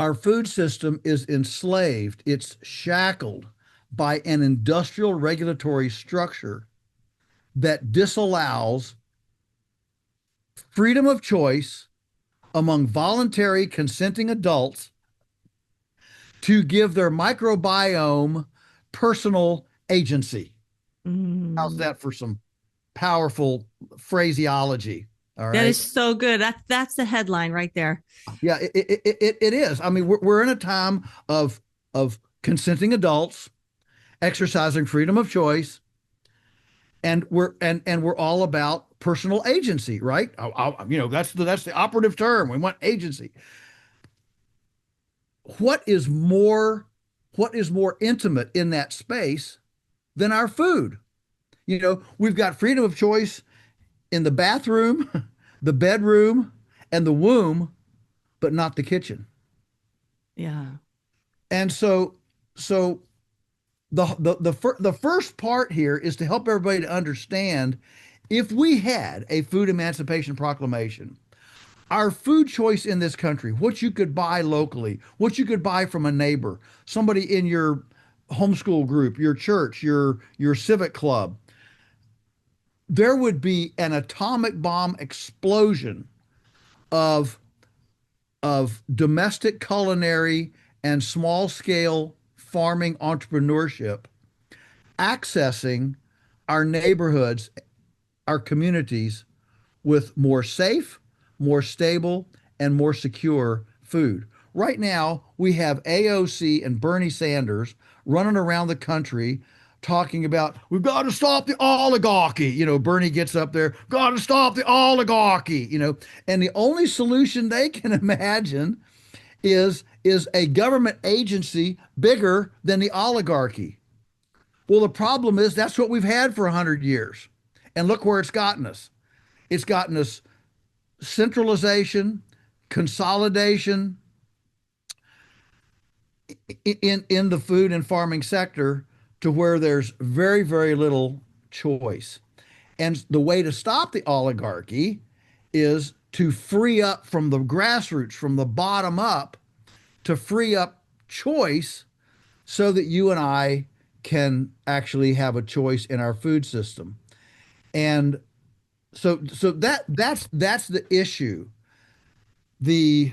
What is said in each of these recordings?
Our food system is enslaved, it's shackled by an industrial regulatory structure that disallows freedom of choice among voluntary consenting adults to give their microbiome personal agency. How's Mm. that for some powerful phraseology? All That is right. so good. That's the headline right there. Yeah, it is. I mean, we're in a time of consenting adults exercising freedom of choice, and we're all about personal agency, right? That's the operative term. We want agency. What is more what is more intimate in that space than our food? We've got freedom of choice in the bathroom, the bedroom, and the womb, but not the kitchen. Yeah. And so the first part here is to help everybody to understand, if we had a food emancipation proclamation, our food choice in this country, what you could buy locally, what you could buy from a neighbor, somebody in your homeschool group, your church, your civic club, there would be an atomic bomb explosion of domestic culinary and small scale farming entrepreneurship accessing our neighborhoods, our communities, with more safe, more stable, and more secure food. Right now, we have AOC and Bernie Sanders running around the country talking about, we've got to stop the oligarchy. Bernie gets up there, got to stop the oligarchy, and the only solution they can imagine is a government agency bigger than the oligarchy. Well, the problem is that's what we've had for 100 years. And look where it's gotten us. It's gotten us centralization, consolidation in the food and farming sector, to where there's very, very little choice. And the way to stop the oligarchy is to free up from the grassroots, from the bottom up, to free up choice so that you and I can actually have a choice in our food system. And that's the issue. The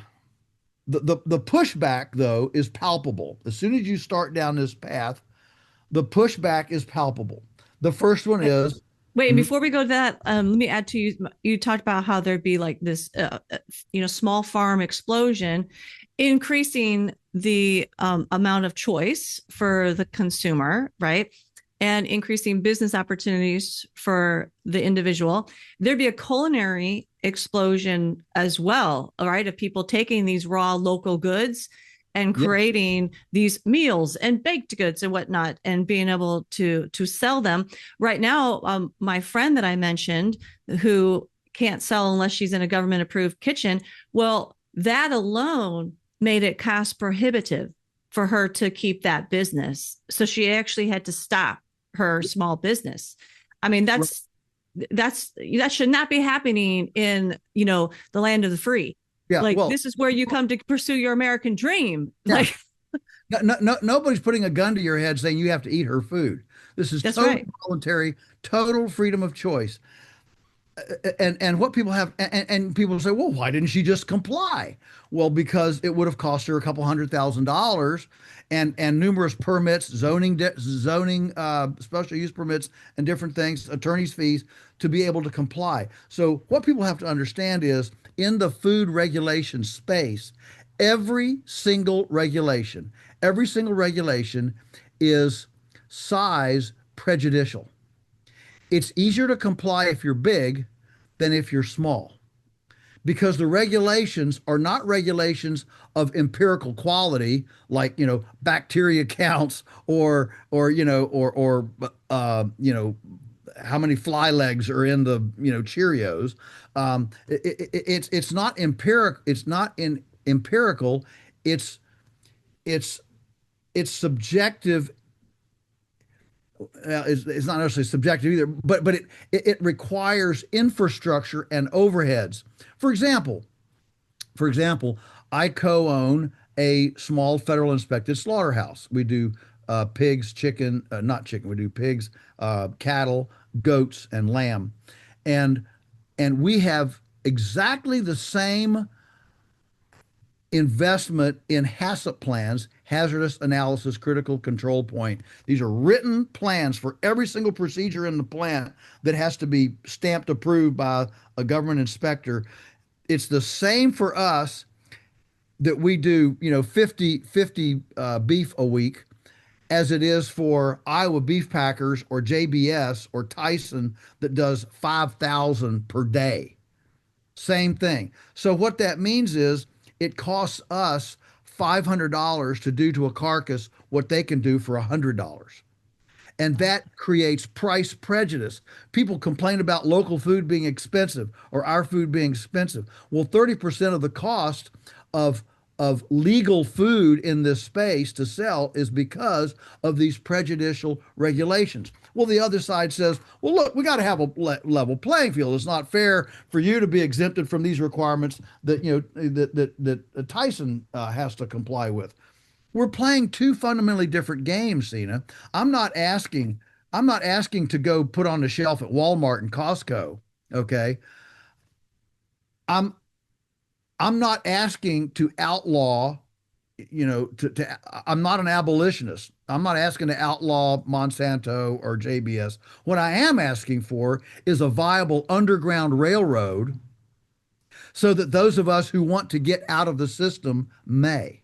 the pushback, though, is palpable. As soon as you start down this path, the pushback is palpable. The first one Wait, is, wait, and mhm, before we go to that, let me add to you. You talked about how there'd be like this, small farm explosion, increasing the amount of choice for the consumer, right? And increasing business opportunities for the individual. There'd be a culinary explosion as well, all right, of people taking these raw local goods and yes, creating these meals and baked goods and whatnot and being able to sell them. Right now, my friend that I mentioned, who can't sell unless she's in a government approved kitchen, well, that alone made it cost prohibitive for her to keep that business, so she actually had to stop her small business. I mean, that should not be happening in the land of the free. yeah, Like, well, this is where you come to pursue your American dream. yeah. Like, Nobody's putting a gun to your head saying you have to eat her food. This is that's totally right. voluntary, total freedom of choice. And what people have, and people say, well, why didn't she just comply? Well, because it would have cost her a couple $100,000, and numerous permits, zoning, special use permits, and different things, attorneys' fees, to be able to comply. So what people have to understand is, in the food regulation space, every single regulation, every single regulation is size prejudicial. It's easier to comply if you're big than if you're small, because the regulations are not regulations of empirical quality, like bacteria counts, or how many fly legs are in the Cheerios. It's not empiric. It's not in empirical. It's it's it's subjective. It's not necessarily subjective either, but it requires infrastructure and overheads. For example, for example, I co-own a small federal inspected slaughterhouse. We do pigs, chicken, not chicken. We do pigs, cattle, goats, and lamb, and we have exactly the same investment in HACCP plans, hazardous analysis critical control point. These are written plans for every single procedure in the plant that has to be stamped approved by a government inspector. It's the same for us that we do, 50 beef a week as it is for Iowa beef packers or JBS or Tyson that does 5,000 per day. Same thing. So what that means is it costs us $500 to do to a carcass what they can do for $100. And that creates price prejudice. People complain about local food being expensive or our food being expensive. Well, 30% of the cost of legal food in this space to sell is because of these prejudicial regulations. Well, the other side says, well, look, we got to have a level playing field. It's not fair for you to be exempted from these requirements that that Tyson has to comply with. We're playing two fundamentally different games, Cena. I'm not asking to go put on the shelf at Walmart and Costco. Okay. I'm not asking to outlaw, I'm not an abolitionist. I'm not asking to outlaw Monsanto or JBS. What I am asking for is a viable underground railroad so that those of us who want to get out of the system may.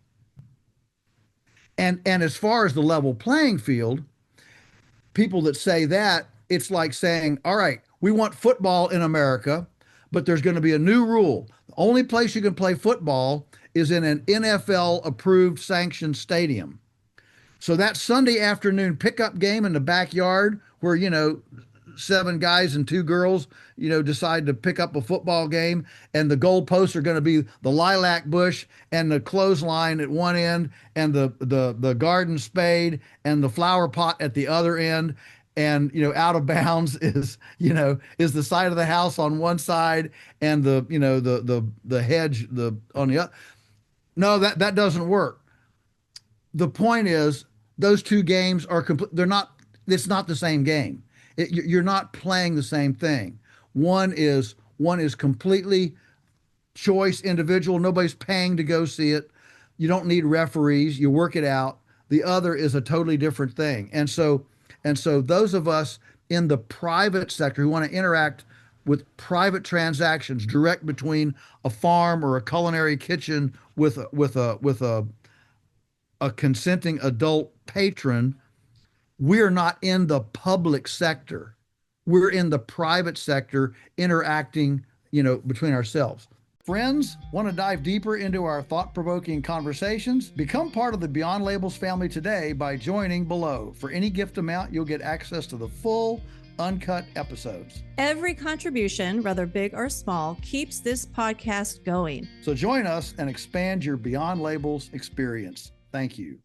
And as far as the level playing field, people that say that, it's like saying, all right, we want football in America, but there's going to be a new rule. The only place you can play football is in an NFL approved sanctioned stadium. So that Sunday afternoon pickup game in the backyard where, 7 guys and 2 girls, decide to pick up a football game, and the goalposts are going to be the lilac bush and the clothesline at one end and the garden spade and the flower pot at the other end. And, out of bounds is the side of the house on one side and the hedge, on the other. No, that doesn't work. The point is those two games are it's not the same game. You're not playing the same thing. One is completely choice, individual. Nobody's paying to go see it. You don't need referees. You work it out. The other is a totally different thing. And so those of us in the private sector who want to interact with private transactions direct between a farm or a culinary kitchen with a consenting adult patron, we're not in the public sector. We're in the private sector interacting, between ourselves. Friends, want to dive deeper into our thought-provoking conversations? Become part of the Beyond Labels family today by joining below. For any gift amount, you'll get access to the full, uncut episodes. Every contribution, whether big or small, keeps this podcast going. So join us and expand your Beyond Labels experience. Thank you.